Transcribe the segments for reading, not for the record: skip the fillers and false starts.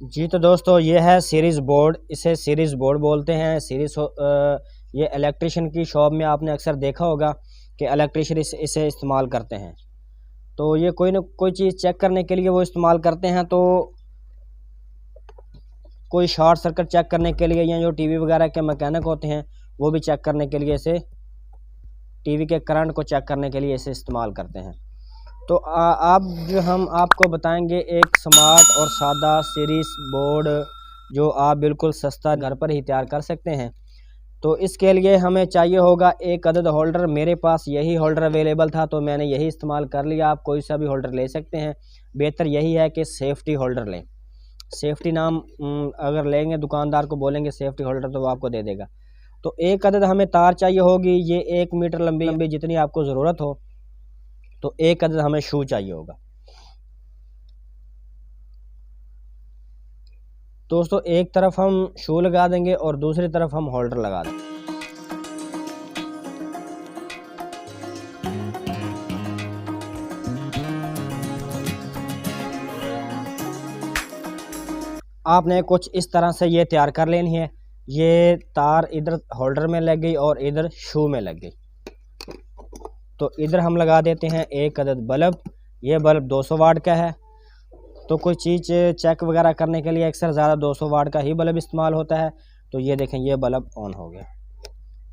जी तो दोस्तों ये है सीरीज़ बोर्ड। इसे सीरीज़ बोर्ड बोलते हैं। ये इलेक्ट्रिशियन की शॉप में आपने अक्सर देखा होगा कि इलेक्ट्रिशियन इसे इस्तेमाल करते हैं। तो ये कोई ना कोई चीज़ चेक करने के लिए वो इस्तेमाल करते हैं। तो कोई शॉर्ट सर्किट चेक करने के लिए या जो टीवी वगैरह के मैकेनिक होते हैं वो भी चेक करने के लिए इसे टीवी के करंट को चेक करने के लिए इसे इस्तेमाल करते हैं। तो हम आपको बताएंगे एक स्मार्ट और सादा सीरीज बोर्ड जो आप बिल्कुल सस्ता घर पर ही तैयार कर सकते हैं। तो इसके लिए हमें चाहिए होगा एक अदद होल्डर। मेरे पास यही होल्डर अवेलेबल था तो मैंने यही इस्तेमाल कर लिया। आप कोई सा भी होल्डर ले सकते हैं। बेहतर यही है कि सेफ्टी होल्डर लें। सेफ्टी नाम अगर लेंगे, दुकानदार को बोलेंगे सेफ्टी होल्डर तो वो आपको दे देगा। तो एक अदद हमें तार चाहिए होगी। ये 1 मीटर लंबी जितनी आपको ज़रूरत हो। तो एक अदद हमें शू चाहिए होगा। दोस्तों एक तरफ हम शू लगा देंगे और दूसरी तरफ हम होल्डर लगा देंगे। आपने कुछ इस तरह से ये तैयार कर लेनी है। ये तार इधर होल्डर में लग गई और इधर शू में लग गई। तो इधर हम लगा देते हैं एक अदद बल्ब। ये बल्ब 200 वाट का है। तो कोई चीज़ चेक वगैरह करने के लिए अक्सर ज़्यादा 200 वाट का ही बल्ब इस्तेमाल होता है। तो ये देखें, ये बल्ब ऑन हो गया।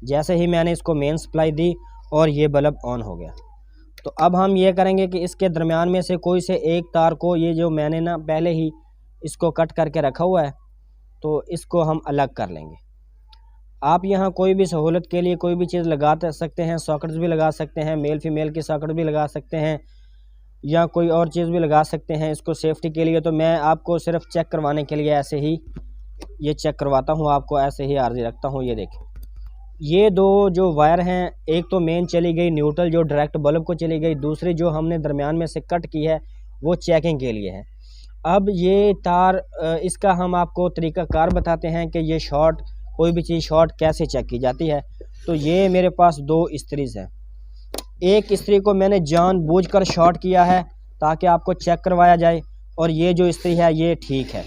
जैसे ही मैंने इसको मेन सप्लाई दी और ये बल्ब ऑन हो गया। तो अब हम ये करेंगे कि इसके दरमियान में से कोई से एक तार को, ये जो मैंने ना पहले ही इसको कट करके रखा हुआ है, तो इसको हम अलग कर लेंगे। आप यहाँ कोई भी सहूलत के लिए कोई भी चीज़ लगा सकते हैं। सॉकेट्स भी लगा सकते हैं, मेल फीमेल की सॉकेट भी लगा सकते हैं या कोई और चीज़ भी लगा सकते हैं इसको सेफ्टी के लिए। तो मैं आपको सिर्फ चेक करवाने के लिए ऐसे ही ये चेक करवाता हूँ, आपको ऐसे ही आर्जी रखता हूँ। ये देखें, ये दो जो वायर हैं, एक तो मेन चली गई न्यूट्रल जो डायरेक्ट बल्ब को चली गई, दूसरी जो हमने दरमियान में से कट की है वो चेकिंग के लिए है। अब ये तार इसका हम आपको तरीक़ाकार बताते हैं कि ये शॉर्ट, कोई भी चीज़ शॉर्ट कैसे चेक की जाती है। तो ये मेरे पास 2 इस्त्रीज़ हैं। एक इस्त्री को मैंने जानबूझकर शॉर्ट किया है ताकि आपको चेक करवाया जाए, और ये जो इस्त्री है ये ठीक है,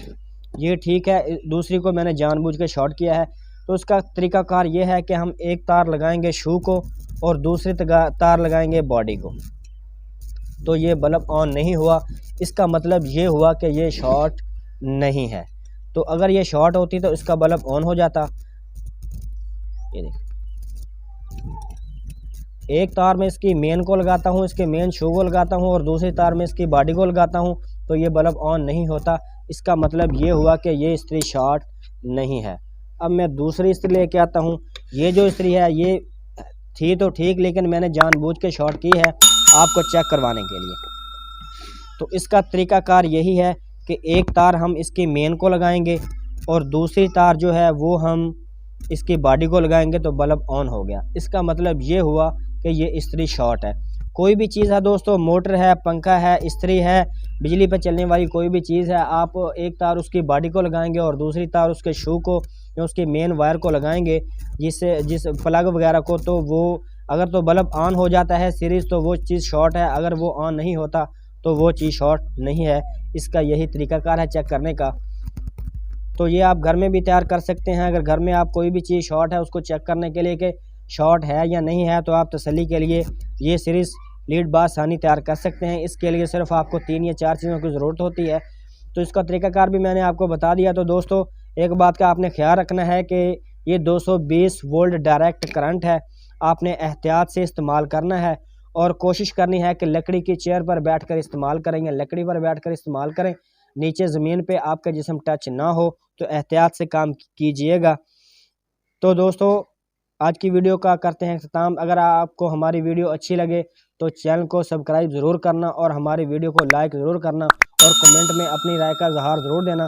ये ठीक है। दूसरी को मैंने जानबूझ के शॉर्ट किया है। तो उसका तरीक़ाकार ये है कि हम एक तार लगाएंगे शू को और दूसरी तार लगाएंगे बॉडी को। तो ये बल्ब ऑन नहीं हुआ, इसका मतलब ये हुआ कि ये शॉर्ट नहीं है। तो अगर ये शॉर्ट होती तो इसका बल्ब ऑन हो जाता। ये देखिए, एक तार में इसकी मेन को लगाता हूँ, इसके मेन शू को लगाता हूँ और दूसरी तार में इसकी बॉडी को लगाता हूँ, तो ये बल्ब ऑन नहीं होता। इसका मतलब ये हुआ कि ये इस्त्री शॉर्ट नहीं है। अब मैं दूसरी इस्त्री लेके आता हूँ। ये जो इस्त्री है ये थी तो ठीक, लेकिन मैंने जानबूझ के शॉर्ट की है आपको चेक करवाने के लिए। तो इसका तरीक़ाकार यही है कि एक तार हम इसकी मेन को लगाएंगे और दूसरी तार जो है वो हम इसकी बॉडी को लगाएंगे, तो बल्ब ऑन हो गया। इसका मतलब ये हुआ कि ये इस्त्री शॉर्ट है। कोई भी चीज़ है दोस्तों, मोटर है, पंखा है, इस्त्री है, बिजली पर चलने वाली कोई भी चीज़ है, आप एक तार उसकी बॉडी को लगाएंगे और दूसरी तार उसके शू को या उसकी मेन वायर को लगाएंगे जिस प्लग वगैरह को, तो वो अगर तो बल्ब ऑन हो जाता है सीरीज़ तो वो चीज़ शॉर्ट है, अगर वो ऑन नहीं होता तो वो चीज़ शॉर्ट नहीं है। इसका यही तरीक़ाकार है चेक करने का। तो ये आप घर में भी तैयार कर सकते हैं। अगर घर में आप कोई भी चीज़ शॉर्ट है उसको चेक करने के लिए कि शॉर्ट है या नहीं है, तो आप तसल्ली के लिए ये सीरीज़ लीड बासानी तैयार कर सकते हैं। इसके लिए सिर्फ आपको 3 या 4 चीज़ों की ज़रूरत होती है। तो इसका तरीक़ाकार भी मैंने आपको बता दिया। तो दोस्तों एक बात का आपने ख्याल रखना है कि ये 220 वोल्ट डायरेक्ट करंट है। आपने एहतियात से इस्तेमाल करना है और कोशिश करनी है कि लकड़ी की चेयर पर बैठकर इस्तेमाल करें या लकड़ी पर बैठकर इस्तेमाल करें। नीचे ज़मीन पे आपका जिस्म टच ना हो, तो एहतियात से काम कीजिएगा। तो दोस्तों आज की वीडियो का करते हैं अख्ताम। अगर आपको हमारी वीडियो अच्छी लगे तो चैनल को सब्सक्राइब ज़रूर करना और हमारी वीडियो को लाइक ज़रूर करना और कमेंट में अपनी राय का इज़हार ज़रूर देना।